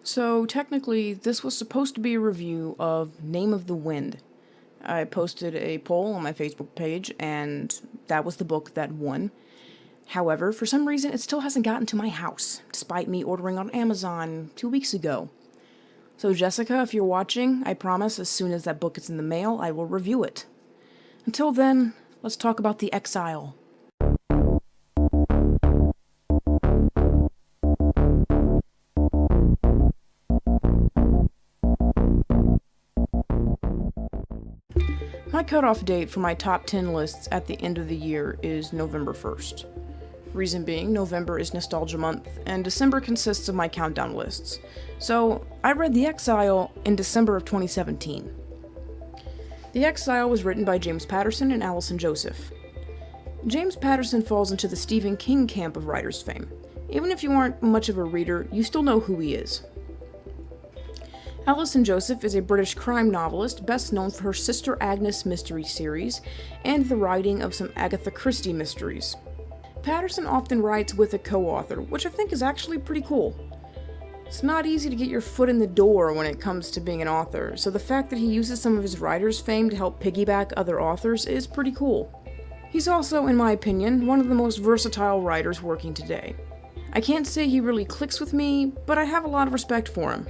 So technically, this was supposed to be a review of Name of the Wind. I posted a poll on my Facebook page, and that was the book that won. However, for some reason, it still hasn't gotten to my house, despite me ordering on Amazon 2 weeks ago. So Jessica, if you're watching, I promise as soon as that book is in the mail, I will review it. Until then, let's talk about the Exile. My cutoff date for my top 10 lists at the end of the year is November 1st. Reason being, November is nostalgia month, and December consists of my countdown lists. So, I read The Exile in December of 2017. The Exile was written by James Patterson and Alison Joseph. James Patterson falls into the Stephen King camp of writers' fame. Even if you aren't much of a reader, you still know who he is. Alison Joseph is a British crime novelist best known for her Sister Agnes mystery series and the writing of some Agatha Christie mysteries. Patterson often writes with a co-author, which I think is actually pretty cool. It's not easy to get your foot in the door when it comes to being an author, so the fact that he uses some of his writer's fame to help piggyback other authors is pretty cool. He's also, in my opinion, one of the most versatile writers working today. I can't say he really clicks with me, but I have a lot of respect for him.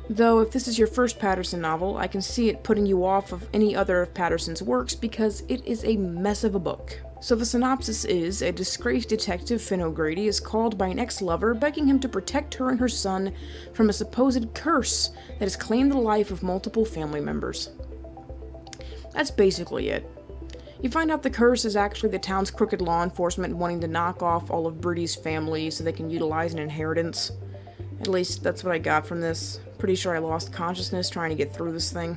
Though, if this is your first Patterson novel, I can see it putting you off of any other of Patterson's works because it is a mess of a book. So the synopsis is, a disgraced detective, Finn O'Grady, is called by an ex-lover begging him to protect her and her son from a supposed curse that has claimed the life of multiple family members. That's basically it. You find out the curse is actually the town's crooked law enforcement wanting to knock off all of Brody's family so they can utilize an inheritance. At least, that's what I got from this. Pretty sure I lost consciousness trying to get through this thing.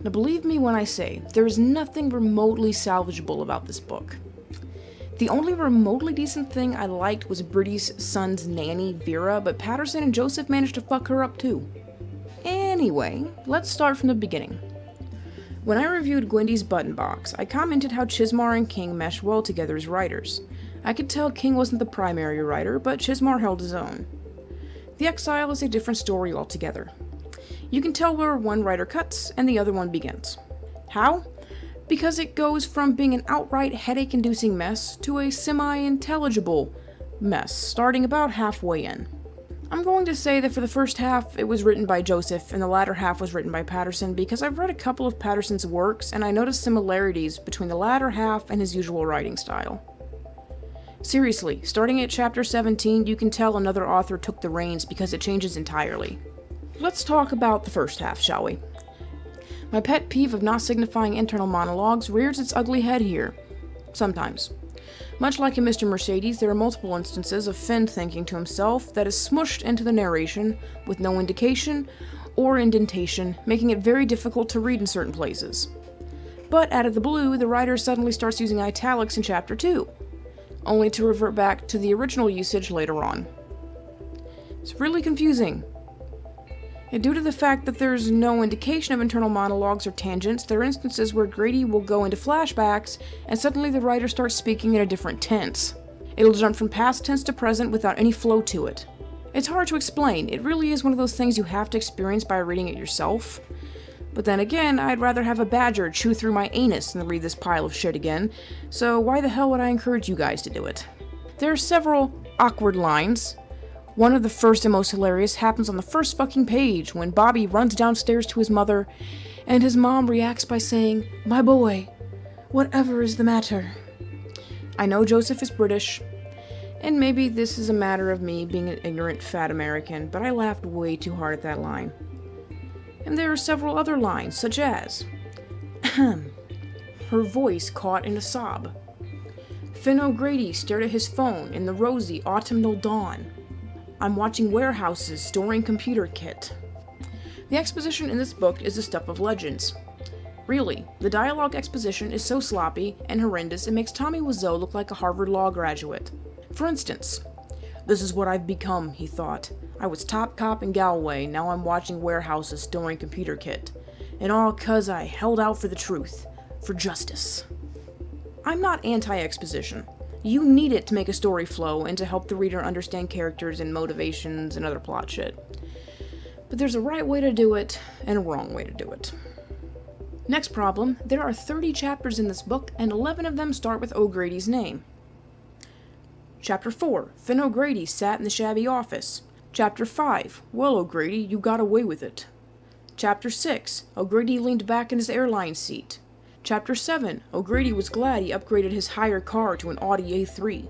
Now believe me when I say, there is nothing remotely salvageable about this book. The only remotely decent thing I liked was Brody's son's nanny, Vera, but Patterson and Joseph managed to fuck her up too. Anyway, let's start from the beginning. When I reviewed Gwendy's Button Box, I commented how Chizmar and King mesh well together as writers. I could tell King wasn't the primary writer, but Chizmar held his own. The Exile is a different story altogether. You can tell where one writer cuts and the other one begins. How? Because it goes from being an outright headache-inducing mess to a semi-intelligible mess, starting about halfway in. I'm going to say that for the first half, it was written by Joseph, and the latter half was written by Patterson because I've read a couple of Patterson's works, and I noticed similarities between the latter half and his usual writing style. Seriously, starting at chapter 17, you can tell another author took the reins because it changes entirely. Let's talk about the first half, shall we? My pet peeve of not signifying internal monologues rears its ugly head here. Sometimes. Much like in Mr. Mercedes, there are multiple instances of Finn thinking to himself that is smushed into the narration with no indication or indentation, making it very difficult to read in certain places. But out of the blue, the writer suddenly starts using italics in chapter 2. Only to revert back to the original usage later on. It's really confusing. And due to the fact that there's no indication of internal monologues or tangents, there are instances where Grady will go into flashbacks and suddenly the writer starts speaking in a different tense. It'll jump from past tense to present without any flow to it. It's hard to explain. It really is one of those things you have to experience by reading it yourself. But then again, I'd rather have a badger chew through my anus than read this pile of shit again, so why the hell would I encourage you guys to do it? There are several awkward lines. One of the first and most hilarious happens on the first fucking page when Bobby runs downstairs to his mother, and his mom reacts by saying, "My boy, whatever is the matter?" I know Joseph is British, and maybe this is a matter of me being an ignorant fat American, but I laughed way too hard at that line. And there are several other lines, such as, her voice caught in a sob. Finn O'Grady stared at his phone in the rosy autumnal dawn. I'm watching warehouses storing computer kit. The exposition in this book is the stuff of legends. Really, the dialogue exposition is so sloppy and horrendous it makes Tommy Wiseau look like a Harvard Law graduate. For instance, "This is what I've become," he thought. "I was top cop in Galway, now I'm watching warehouses storing computer kit. And all 'cause I held out for the truth, for justice." I'm not anti-exposition. You need it to make a story flow and to help the reader understand characters and motivations and other plot shit. But there's a right way to do it and a wrong way to do it. Next problem, there are 30 chapters in this book, and 11 of them start with O'Grady's name. Chapter 4, Finn O'Grady sat in the shabby office. Chapter 5, Well, O'Grady, you got away with it. Chapter 6, O'Grady leaned back in his airline seat. Chapter 7, O'Grady was glad he upgraded his hired car to an Audi A3.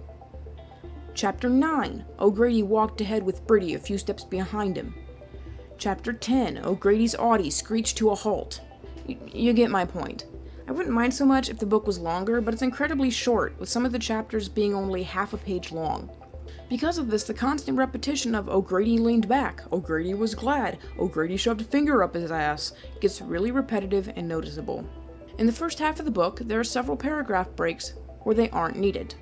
Chapter 9, O'Grady walked ahead with Bridie a few steps behind him. Chapter 10, O'Grady's Audi screeched to a halt. You get my point. I wouldn't mind so much if the book was longer, but it's incredibly short, with some of the chapters being only half a page long. Because of this, the constant repetition of O'Grady leaned back, O'Grady was glad, O'Grady shoved a finger up his ass, gets really repetitive and noticeable. In the first half of the book, there are several paragraph breaks where they aren't needed.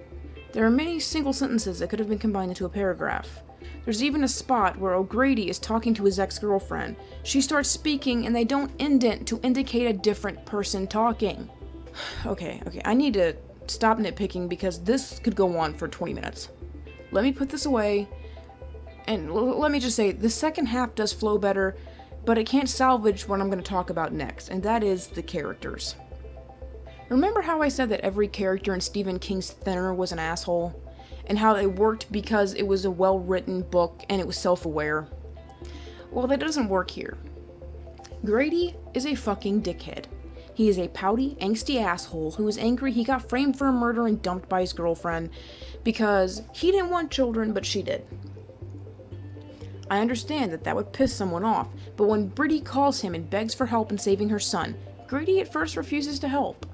There are many single sentences that could have been combined into a paragraph. There's even a spot where O'Grady is talking to his ex-girlfriend. She starts speaking and they don't indent to indicate a different person talking. Okay, I need to stop nitpicking because this could go on for 20 minutes. Let me put this away, and let me just say, the second half does flow better, but it can't salvage what I'm going to talk about next, and that is the characters. Remember how I said that every character in Stephen King's Thinner was an asshole? And how it worked because it was a well-written book and it was self-aware? Well, that doesn't work here. Grady is a fucking dickhead. He is a pouty, angsty asshole who is angry he got framed for a murder and dumped by his girlfriend because he didn't want children, but she did. I understand that would piss someone off, but when Bridie calls him and begs for help in saving her son, Grady at first refuses to help.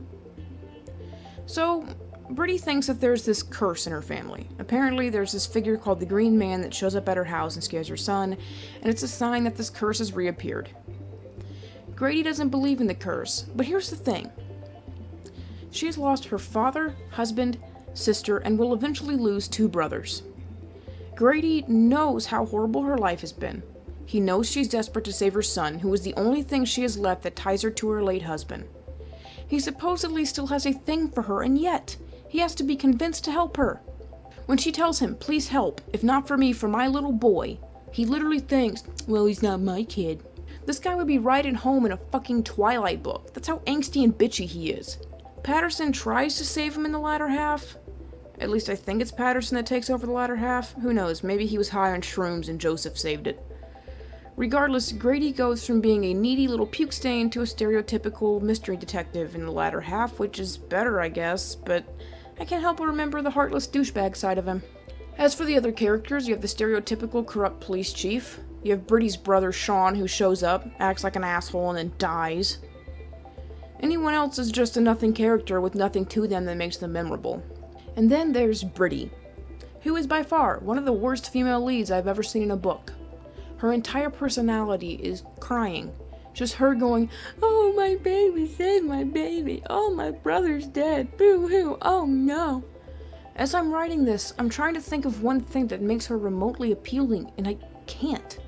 So, Bridie thinks that there's this curse in her family. Apparently, there's this figure called the Green Man that shows up at her house and scares her son, and it's a sign that this curse has reappeared. Grady doesn't believe in the curse, but here's the thing. She has lost her father, husband, sister, and will eventually lose 2 brothers. Grady knows how horrible her life has been. He knows she's desperate to save her son, who is the only thing she has left that ties her to her late husband. He supposedly still has a thing for her, and yet he has to be convinced to help her. When she tells him, please help, if not for me, for my little boy, he literally thinks, well, he's not my kid. This guy would be right at home in a fucking Twilight book. That's how angsty and bitchy he is. Patterson tries to save him in the latter half. At least I think it's Patterson that takes over the latter half. Who knows, maybe he was high on shrooms and Joseph saved it. Regardless, Grady goes from being a needy little puke stain to a stereotypical mystery detective in the latter half, which is better, I guess, but I can't help but remember the heartless douchebag side of him. As for the other characters, you have the stereotypical corrupt police chief. You have Bridie's brother Sean, who shows up, acts like an asshole, and then dies. Anyone else is just a nothing character with nothing to them that makes them memorable. And then there's Bridie, who is by far one of the worst female leads I've ever seen in a book. Her entire personality is crying. Just her going, oh, my baby, save my baby. Oh, my brother's dead. Boo-hoo. Oh, no. As I'm writing this, I'm trying to think of one thing that makes her remotely appealing, and I can't.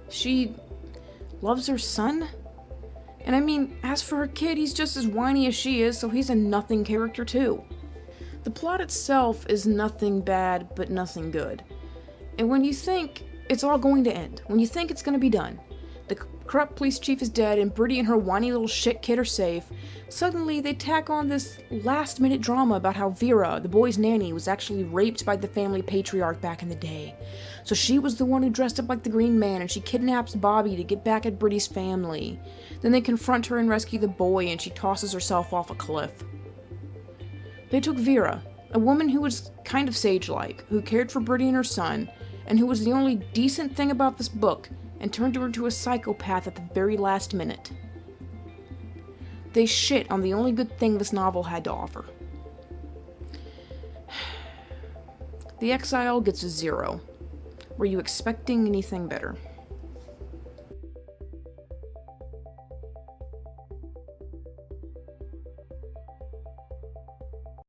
She loves her son? And I mean, as for her kid, he's just as whiny as she is, so he's a nothing character too. The plot itself is nothing bad, but nothing good. And when you think it's all going to end, when you think it's going to be done, the corrupt police chief is dead and Bridie and her whiny little shit kid are safe, suddenly they tack on this last-minute drama about how Vera, the boy's nanny, was actually raped by the family patriarch back in the day. So she was the one who dressed up like the Green Man, and she kidnaps Bobby to get back at Bridie's family. Then they confront her and rescue the boy, and she tosses herself off a cliff. They took Vera, a woman who was kind of sage-like, who cared for Bridie and her son, and who was the only decent thing about this book, and turned her into a psychopath at the very last minute. They shit on the only good thing this novel had to offer. The Exile gets a 0. Were you expecting anything better?